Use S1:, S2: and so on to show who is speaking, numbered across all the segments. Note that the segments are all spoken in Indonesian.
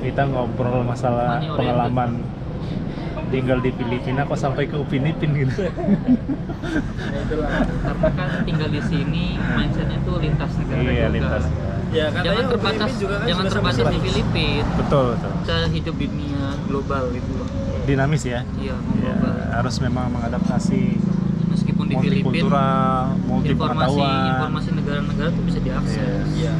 S1: kita ngobrol masalah
S2: Money oriented.
S1: pengalaman tinggal di Filipina kok sampai ke Upin Ipin gitu.
S3: Ya itulah.
S2: Karena kan tinggal di sini mindsetnya tuh lintas negara
S1: Iya,
S2: juga.
S1: lintas.
S3: Ya katanya
S2: Jangan terbatas,
S3: Filipina juga kan
S2: jangan
S3: sudah
S2: terbatas
S3: sama
S2: di Filipina.
S1: Betul, betul.
S2: Kita hidup di dunia global gitu loh.
S1: Dinamis ya.
S2: Iya,
S1: Ya,
S2: global.
S1: harus memang mengadaptasi
S2: Meskipun di Filipina
S1: multikultural, multi pengetahuan.
S2: informasi negara-negara tuh bisa diakses.
S3: Iya.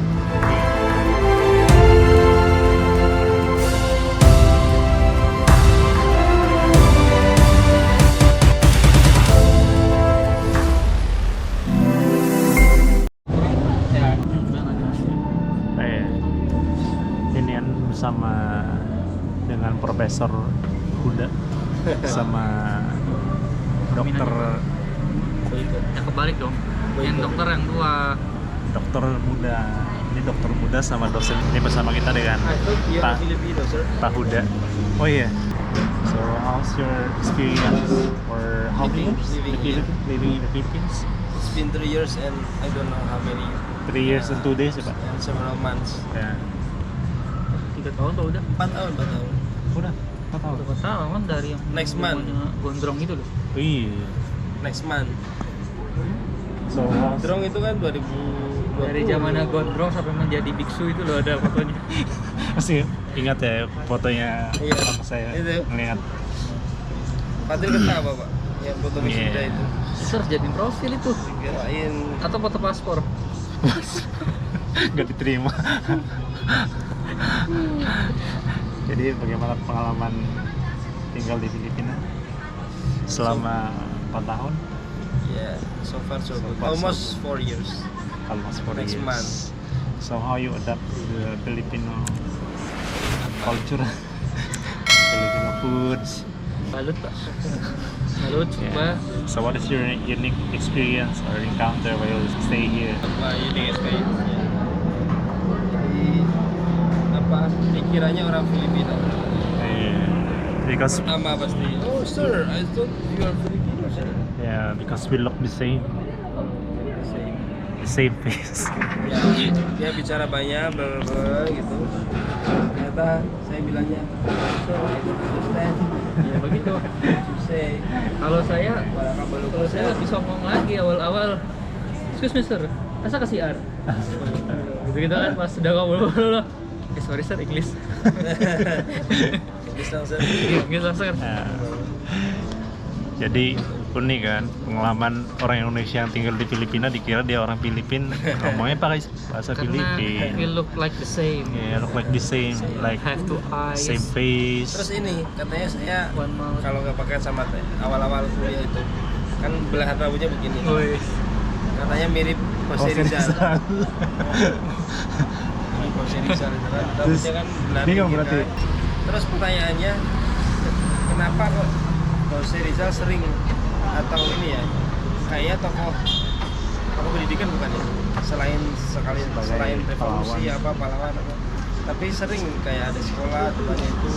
S1: Ini bersama dengan Profesor Huda sama dokter
S2: Ya kebalik dong. Yang dokter yang tua.
S1: dokter muda. Ini dokter muda sama dosen. Ini bersama kita dengan
S3: I thought you're
S1: Pak
S3: Filipino, sir.
S1: Pak Huda. Oh iya. So how's your experience or how many years living in the Philippines?
S3: It's been 3 years and I don't know how many
S1: 3 years and 2 days ya Pak?
S3: and several months.
S1: Ya.
S2: 3 tahun tuh udah.
S3: 4 tahun.
S1: Udah 4 tahun.
S2: 4 tahun kan dari yang
S3: Next month.
S2: namanya gondrong itu loh.
S1: Iya.
S3: Next month.
S1: So how's
S3: Drong itu kan 2020.
S2: Dari zamannya gondrong sampai menjadi biksu itu loh ada fotonya.
S1: masih ingat ya fotonya
S3: Iya.
S1: sama saya
S3: Itu.
S1: ngeliat.
S3: Fadil kena apa, Pak? Yang foto wisuda
S1: Iya.
S3: itu.
S2: Ser jadiin profil itu
S3: Kirain
S2: atau foto paspor.
S1: Gak diterima. Jadi bagaimana pengalaman tinggal di Filipina selama 4 tahun?
S3: ya, so far so
S1: So
S3: good.
S1: far, so
S3: Almost 4 years.
S1: Almost 4
S3: Next
S1: years.
S3: month.
S1: So how you adapt to the Filipino culture? Filipino foods.
S2: Balut pak. Balut coba.
S1: Yeah. So what is your unique experience or encounter while you stay here?
S3: Apa ini experience-nya? Jadi apa pikirannya orang Filipina?
S1: Because
S3: Sama pasti. Oh sir, I thought you are Filipino, sir.
S1: yeah, because we look the same face.
S3: Ya, dia bicara banyak, bla bla bla gitu. Ternyata saya bilangnya, sir, I don't understand.
S2: Ya begitu.
S3: Susah.
S2: Kalau saya lebih sombong lagi awal-awal. Excuse me sir, masa kasih R? Gitu kan pas sudah ngobrol. Sorry sir, English.
S3: Bisa sir.
S2: English langsung.
S1: Nah, jadi unik kan pengalaman orang Indonesia yang tinggal di Filipina dikira dia orang Filipin ngomongnya pakai bahasa
S2: Karena
S1: Filipin.
S2: we look like the same.
S1: Yeah, look like the same, like
S2: Have two eyes.
S1: same face.
S3: Terus ini katanya saya
S2: One mouth.
S3: kalau nggak pakai kacamata awal-awal kuliah itu kan belahan rambutnya begini.
S2: Wih.
S3: Katanya mirip Jose Rizal. Jose Rizal itu kan rambutnya kan belahan
S1: bingung
S3: tinggi
S1: berarti.
S3: kan. Terus pertanyaannya kenapa kok Jose Rizal sering atau ini ya kayaknya tokoh pendidikan bukan ya selain revolusi
S1: pahlawan.
S3: pahlawan apa tapi sering kayak ada sekolah depannya itu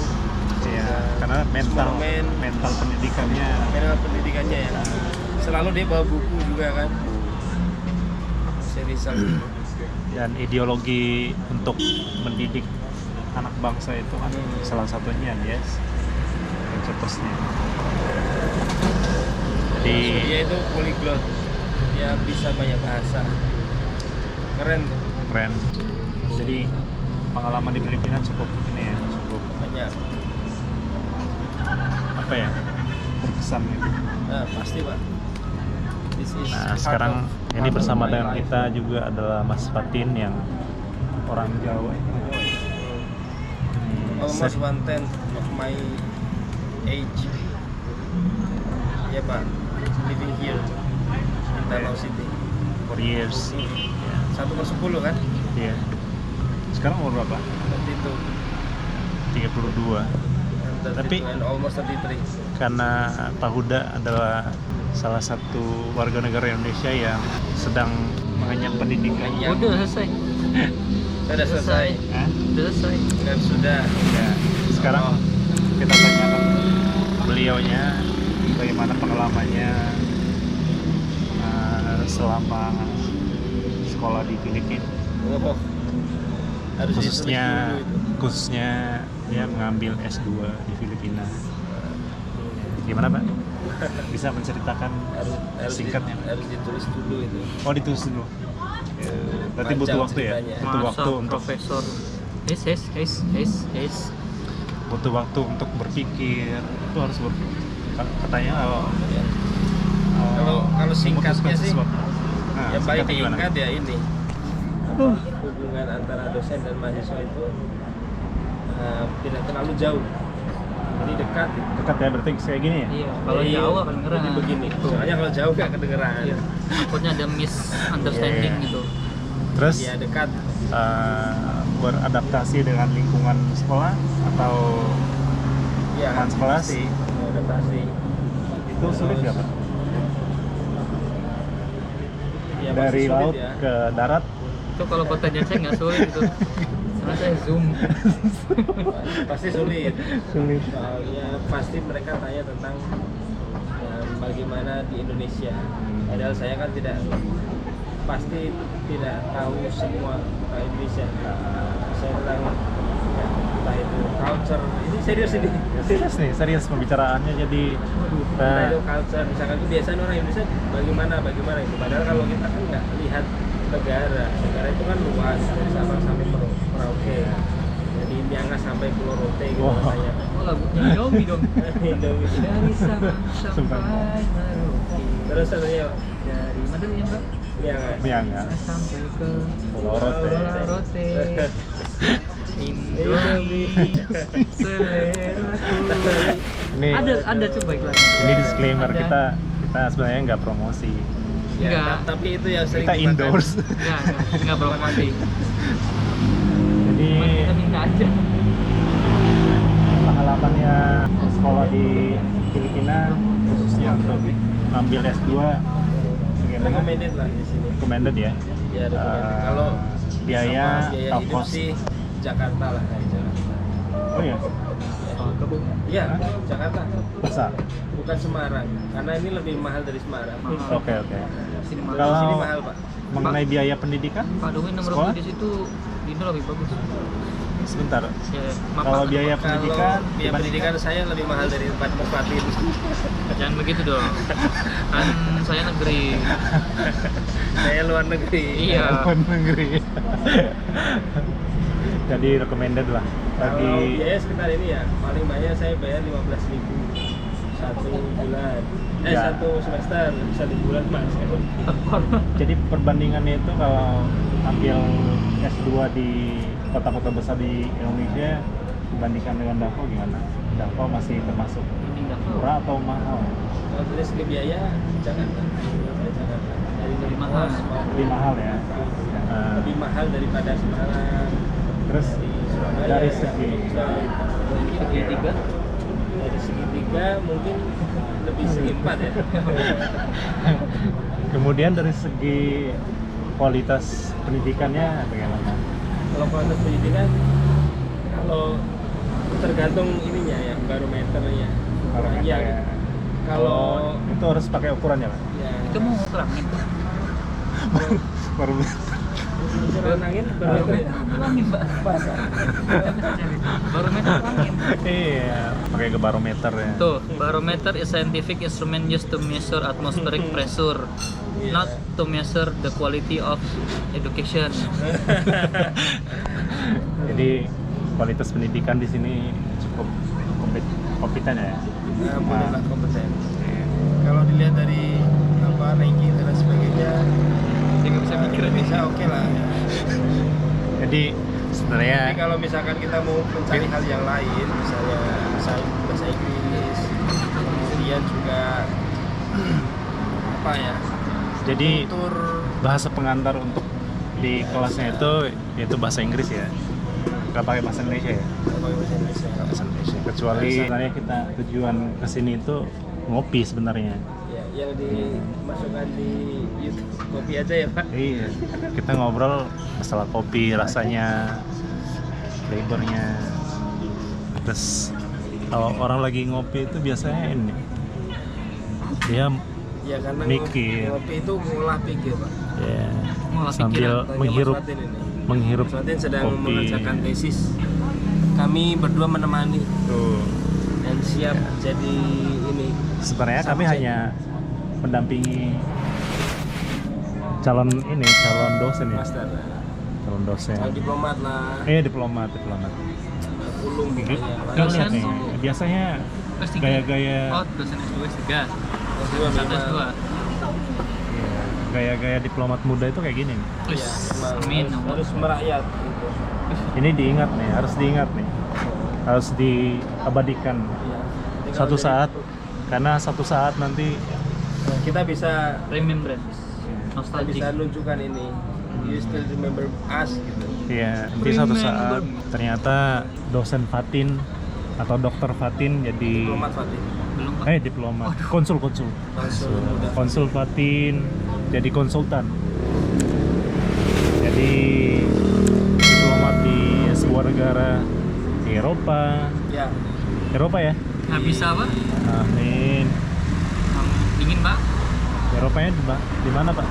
S1: Iya,
S3: ada
S1: karena mental
S3: monumen,
S1: pendidikannya.
S3: pendidikannya ya selalu dia bawa buku juga kan Jose Rizal
S1: Dan ideologi untuk mendidik anak bangsa itu kan salah satunya dia cetusnya. Jadi
S3: dia itu polyglot dia bisa banyak bahasa keren tuh
S1: keren. Jadi pengalaman di Filipina cukup ini ya, cukup
S3: banyak
S1: apa ya, berkesan gitu.
S3: nah, pasti pak. This is
S1: Nah
S3: part
S1: sekarang
S3: of-
S1: ini
S3: part of
S1: bersama
S3: my
S1: dengan
S3: life.
S1: kita juga adalah Mas Fatin yang orang Jawa.
S3: Almost 1/10 of my age. Ya pak, living here in Davao City.
S1: 4 years. Ya.
S3: 1/10 kan?
S1: Iya. Sekarang umur berapa?
S3: Seperti itu.
S1: 32. Tapi-
S3: and almost 33.
S1: Karena Pak Huda adalah salah satu warga negara Indonesia yang sedang mengenyam pendidikan.
S3: Iya.
S2: Udah selesai.
S3: Sudah selesai.
S1: Hah?
S2: Udah selesai.
S3: Dan sudah.
S1: Ya. Sekarang kita tanyakan beliaunya bagaimana pengalamannya selama sekolah di Filipina.
S3: Oh, Harus
S1: khususnya
S3: ditulis dulu itu.
S1: khususnya dia mengambil S2 di Filipina. Gimana Pak? Bisa menceritakan singkatnya?
S3: Harus ditulis dulu itu.
S1: Oh ditulis dulu. Berarti butuh
S3: Panjang
S1: waktu ya?
S3: ceritanya.
S1: Butuh waktu untuk
S2: profesor.
S1: butuh waktu untuk berpikir. Itu harus berpikir. Katanya
S3: Ya. Kalau singkatnya
S1: memutuskan
S3: sih,
S1: sesuatu. Nah,
S3: yang paling
S1: singkatnya gimana?
S3: diingat ya ini hubungan antara dosen dan mahasiswa itu tidak terlalu jauh, jadi dekat.
S1: Dekat ya, berarti kayak gini ya?
S2: Iya, kalau
S3: Jadi,
S2: jauh akan ngerang.
S3: jadi begini. Soalnya kalau jauh nggak kedengeran.
S2: Iya. Takutnya ada misunderstanding
S1: Iya.
S2: gitu.
S1: Terus
S3: Iya dekat.
S1: beradaptasi dengan lingkungan sekolah atau
S3: Iya.
S1: teman sekelas?
S3: pasti. Adaptasi.
S1: Itu sulit nggak Pak?
S3: Ya,
S1: Dari
S3: pasti sulit
S1: laut
S3: ya.
S1: ke darat?
S2: Itu kalau pertanyaan saya nggak sulit itu. Karena saya zoom.
S3: Pasti sulit.
S1: Sulit.
S3: Soalnya pasti mereka tanya tentang bagaimana di Indonesia. Padahal saya kan pasti tidak tahu semua tentang Indonesia. Saya tentang entah itu culture. Ini serius ini.
S1: Serius nih, serius pembicaraannya jadi
S3: Entah itu culture. Misalkan itu biasanya orang Indonesia bagaimana itu. Padahal kalau kita kan nggak lihat negara itu kan luas dari Sabang sampai Merauke. Jadi Miangas sampai Pulau Rote gitu
S1: Wow.
S3: katanya.
S2: Oh lagunya Indomie dong.
S3: Indomie.
S2: Dari Sabang sampai Merauke.
S3: Terus ya
S2: Dari mana ya Mbak?
S3: Miangas.
S1: Miangas.
S2: Sampai ke
S1: Pulau Rote.
S2: Pulau Rote. Indomie seleraku.
S1: Ini
S2: Ada coba iklannya.
S1: ini disclaimer
S2: Ada.
S1: kita sebenarnya nggak promosi.
S3: Ya,
S2: Enggak.
S3: tapi itu yang sering
S1: Kita
S3: dimakan.
S1: endorse.
S2: Enggak promosi.
S1: Jadi
S2: Cuma kita minta aja.
S1: pengalamannya sekolah di Filipina khususnya untuk ambil S2 bagaimana?
S3: Recommended lah di sini.
S1: Recommended ya.
S3: Ya, recommended. Kalau
S1: biaya
S3: sama biaya
S1: atau
S3: hidup
S1: cost.
S3: sih Jakarta lah kayak Jakarta.
S1: Oh ya,
S3: Iya, Jakarta.
S1: besar.
S3: Bukan Semarang. Karena ini lebih mahal dari Semarang.
S2: Mahal.
S1: Oke.
S2: Sini
S3: Di
S1: Kalau-
S3: sini mahal, Pak.
S1: Mengenai biaya pendidikan,
S2: Pak Dwi nomor
S1: Sekolah?
S2: di situ di Indo lebih bagus.
S1: sebentar.
S2: Ya, maaf,
S1: Kalau
S2: Pak.
S1: biaya
S3: Kalau
S1: pendidikan,
S3: biaya pendidikan saya lebih mahal dari tempat bupati.
S2: Jangan begitu dong. Kan saya negeri.
S3: Saya luar negeri.
S2: Iya.
S1: luar negeri. Jadi recommended lah bagi
S3: Kalau biaya sekitar ini ya, paling banyak saya bayar 15.000 satu bulan.
S1: Ya.
S3: Satu semester, 1 bulan Mas.
S1: jadi perbandingannya itu kalau ambil S2 di kota-kota besar di Indonesia dibandingkan dengan Davao gimana? Davao masih termasuk murah atau mahal?
S3: Kalau dari segi biaya, Jakarta. Saya Jakarta. Dari
S2: Lebih mahal.
S1: Lebih mahal ya.
S3: Lebih mahal daripada Semarang.
S1: Terus
S3: Surabaya,
S1: dari segi
S2: Segitiga.
S3: dari segi 3 mungkin lebih segi 4 ya.
S1: kemudian dari segi kualitas pendidikannya bagaimana?
S3: Kalau kualitas pendidikan, kalau tergantung ininya ya, barometernya.
S1: Barometer
S3: Iya.
S1: ya.
S3: Kalau
S1: itu harus pakai ukurannya Pak?
S3: ya,
S2: Itu mau terangin.
S1: Barometer.
S3: ukuran angin barometer.
S2: Terangin, Pak. Barometer angin.
S1: Iya, pakai ke barometer ya.
S2: Tuh, barometer is scientific instrument used to measure atmospheric pressure, not to measure the quality of education.
S1: Jadi kualitas pendidikan di sini cukup kompeten ya.
S3: Nah, bolehlah kompeten. Kalau dilihat dari ranking dan sebagainya,
S2: Saya nggak bisa mikir ini.
S3: Indonesia oke lah.
S1: Jadi sebenarnya
S3: Tapi kalau misalkan kita mau mencari hal yang lain, misalnya bahasa Inggris, kemudian juga apa ya?
S1: jadi
S3: Kultur.
S1: bahasa pengantar untuk di kelasnya itu yaitu bahasa Inggris ya. Nggak pakai bahasa Indonesia ya.
S3: Kalau bahasa Indonesia.
S1: Nggak bahasa Indonesia. Kecuali sebenarnya kita tujuan kesini itu ngopi sebenarnya.
S3: Ya, yang dimasukkan di YouTube kopi aja ya Pak.
S1: Iya, kita ngobrol masalah kopi, rasanya, flavornya. Terus kalau orang lagi ngopi itu biasanya ini, dia
S3: Ya karena
S1: Mikir.
S3: ngopi itu ngolah pikir Pak.
S1: ya
S2: Ngolah
S1: sambil
S2: pikiran,
S1: menghirup
S3: Mas Fatin ini.
S1: menghirup
S3: Mas Fatin sedang
S1: kopi.
S3: mengerjakan tesis. Kami berdua menemani
S1: Tuh.
S3: dan siap jadi ini.
S1: Sebenarnya kami
S3: Subjek.
S1: hanya mendampingi calon dosen ya.
S3: Master.
S1: Calon dosen.
S3: Kalau diplomat lah.
S1: Diplomat.
S3: Ulung
S1: Nggak
S3: pokoknya.
S2: Dosen.
S1: lihat nih, biasanya
S2: S3.
S1: gaya-gaya
S2: Oh, dosen S2, S3.
S3: S2
S2: S1,
S3: memang.
S2: S2.
S1: iya, gaya-gaya diplomat muda itu kayak gini nih.
S2: Wis,
S3: Ya, memang
S2: amin.
S3: harus merakyat gitu.
S1: Ini harus diingat nih. Harus diabadikan
S3: Iya. Tinggal
S1: satu
S3: jadi-
S1: saat, karena satu saat nanti
S3: Nah, kita bisa
S2: Remembrance.
S3: kita
S2: Nostalgic.
S3: bisa nunjukkan ini. You still remember us gitu.
S1: ya nanti satu saat ternyata dosen Fatin atau dokter Fatin jadi
S3: Diplomat Fatin.
S2: Belum, Pak.
S1: diplomat, konsul
S3: Konsul muda.
S1: konsul Fatin jadi konsultan, jadi diplomat di sebuah negara di Eropa
S3: Ya.
S1: ya.
S2: Nggak bisa, Pak.
S1: Amin.
S2: Dingin, Pak.
S1: Eropanya di mana Pak?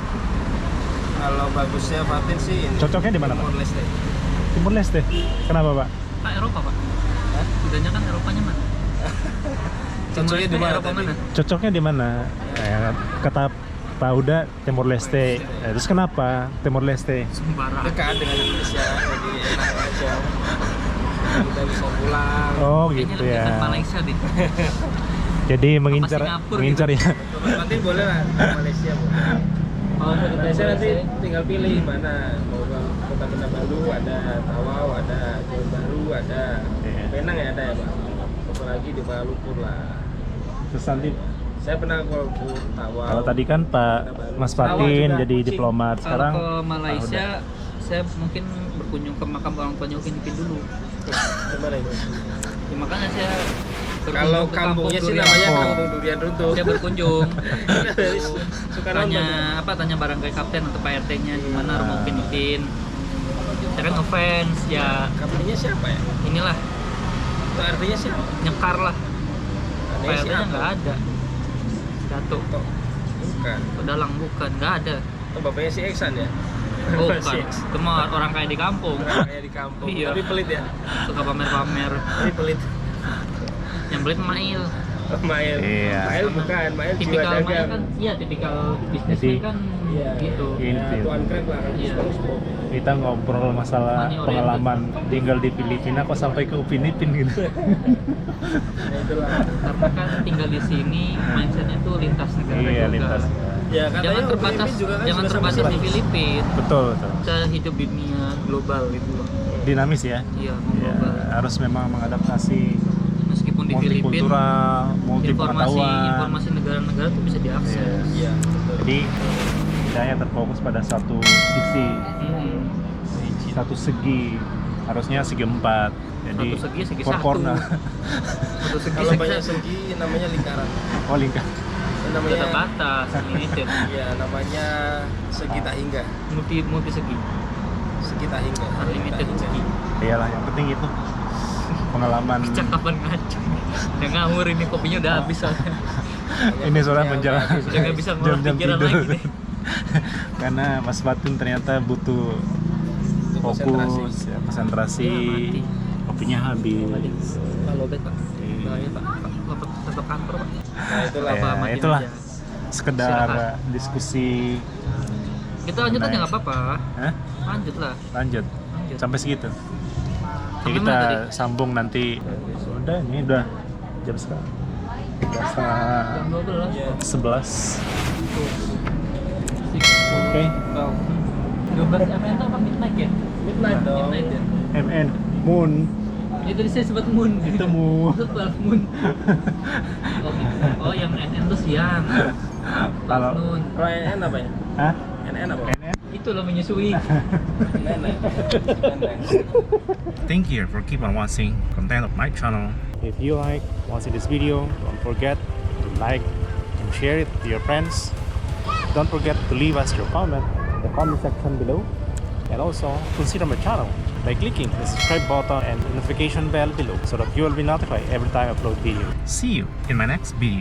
S3: Kalau bagusnya Fatin sih ini.
S1: Cocoknya di mana Pak?
S3: Timor Leste.
S1: Timur Leste. Kenapa Pak?
S2: Pak, Eropa, Pak.
S3: Hah?
S2: Bedanya kan Eropanya mana?
S3: Cocoknya di mana
S2: Eropa
S3: tadi?
S2: mana?
S1: Cocoknya di mana? Kata Pak Uda Timur Leste. Terus kenapa Timur Leste?
S2: Sembarang.
S3: Dekat dengan Indonesia, jadi enak aja. Kita bisa pulang.
S1: Oh
S2: Kayaknya
S1: gitu
S2: lebih
S1: ya.
S2: dekat Malaysia deh.
S1: Jadi mengincar
S2: Singapura
S1: ya.
S3: Fatin boleh lah ke Malaysia. boleh.
S2: Kalau mau ke
S3: Malaysia nanti
S2: Malaysia,
S3: tinggal pilih mana. Mau ke Kota Kinabalu ada, Tawau ada, Johor Bahru ada,
S1: Iya.
S3: Penang ya ada ya Pak. Apalagi di Kuala Lumpur lah.
S1: Terus nanti
S3: Saya pernah ke Kuala Lumpur, Tawau.
S1: kalau tadi kan Pak Mas Fatin
S3: juga,
S1: jadi
S3: Kucing.
S1: diplomat,
S2: kalau
S1: sekarang
S2: ke Malaysia, saya mungkin berkunjung ke makam orang tuanya Upin Ipin dulu.
S3: Gimana itu?
S2: Ya, makanya saya berkunjung
S3: Kalau
S2: ke
S3: kampungnya
S2: kampung
S3: sih
S2: durian.
S3: namanya
S1: Oh.
S3: Kampung Durian Runtuh.
S2: Saya berkunjung.
S3: Suka
S2: tanya
S3: nonton.
S2: tanya barangkali kapten atau Pak RT-nya di mana rumah Upin Ipin. Saya kan ngefans ya,
S3: Kampungnya siapa ya?
S2: inilah
S3: Itu artinya siapa?
S2: nyekar lah. Pak
S3: Aneh
S2: RT-nya
S3: siapa?
S2: nggak ada. Datuk,
S3: Tok. Bukan.
S2: pedalang bukan, nggak ada.
S3: Oh, bapaknya si Eksan ya?
S2: Oh
S3: Si
S2: bukan,
S3: Eksan.
S2: itu mah orang kaya di kampung.
S3: Orang kayak di kampung.
S2: Iya.
S3: Tapi pelit ya?
S2: Suka pamer-pamer.
S3: Tapi pelit.
S2: Yang belit Mail.
S3: Mail.
S1: Iya.
S3: Mail bukan, Mail jiwa
S2: Tipikal Mail
S3: dagang.
S2: kan, iya tipikal bisnisnya
S1: Jadi,
S2: kan
S3: Iya.
S2: gitu.
S1: Ini
S3: Ya, Tuan Krep lah kan.
S2: Iya.
S3: SpongeBob.
S1: kita ngobrol masalah
S2: Money oriented.
S1: pengalaman tinggal di Filipina kok sampai ke Upin Ipin gitu.
S3: Ya itulah.
S2: Karena kan tinggal di sini mindsetnya tuh lintas negara
S1: Iya,
S2: juga.
S1: lintas.
S3: Ya katanya
S2: Jangan terbatas,
S3: Filipin juga kan
S2: jangan
S3: sudah
S2: terbatas
S3: sampai
S2: di Filipina.
S1: Betul.
S2: Kita hidup di dunia global gitu loh.
S1: Dinamis ya.
S2: Iya,
S1: Ya,
S2: global.
S1: harus memang mengadaptasi
S2: Meskipun di Filipina
S1: multikultural, multi pengetahuan.
S2: informasi negara-negara tuh bisa diakses.
S3: Iya, betul.
S1: Jadi tidak hanya terfokus pada satu sisi, satu segi, harusnya segi empat. Jadi
S2: Satu segi, segi
S1: four
S2: satu.
S1: corner.
S2: Satu segi
S3: Kalau banyak
S2: segi
S3: segi namanya lingkaran.
S1: Oh lingkar.
S3: Namanya
S2: terbatas, limited,
S3: Iya, namanya segi tak hingga.
S2: multi segi,
S3: Segi tak hingga.
S2: unlimited segi.
S1: Iyalah yang penting itu pengalaman.
S2: Cakapan ngaco. Udah ngawur ini kopinya udah habis soalnya.
S1: Ini sudah menjelang
S2: Udah nggak bisa ngolah
S1: jam-jam
S2: pikiran
S1: tidur.
S2: lagi deh.
S1: Karena Mas Fatin ternyata butuh fokus, ya, konsentrasi.
S2: Ya, mati.
S1: Kopinya habis.
S2: Pak lobet Pak.
S1: Iya.
S2: Bahaya Pak. Tetap kantor Pak.
S3: Nah, itulah.
S2: Apa,
S1: Ya,
S2: matiin
S1: itulah
S2: aja.
S1: sekedar
S2: Silakan.
S1: diskusi.
S2: Kita lanjut aja
S1: Nah.
S2: nggak apa-apa.
S1: Hah?
S2: Lanjut lah.
S1: Lanjut
S2: Lanjut.
S1: sampai segitu. Ya,
S2: Sampai
S1: kita
S2: mana tadi?
S1: sambung nanti. Sudah, ini udah jam sekarang. Udah setengah
S2: Jam 12.
S3: Iya.
S1: 11. Oke.
S2: 12 MN itu apa midnight ya?
S3: Midnight dong.
S2: Midnight ya.
S1: MN Moon.
S2: Itu tadi saya sebut moon.
S1: Itu moon.
S2: Itu 12 moon. Oh, gitu. Oh, yang NN itu siang.
S1: Kalau-
S2: Noon.
S3: Kalau NN apa ya?
S1: Hah?
S3: NN apa?
S1: NN?
S2: Itu loh menyusui.
S3: NN.
S1: Thank you for keep on watching content of my channel. If you like watching this video, don't forget to like and share it to your friends. Don't forget to leave us your comment in the comment section below. And also consider my channel by clicking the subscribe button and notification bell below so that you will be notified every time I upload video. See you in my next video.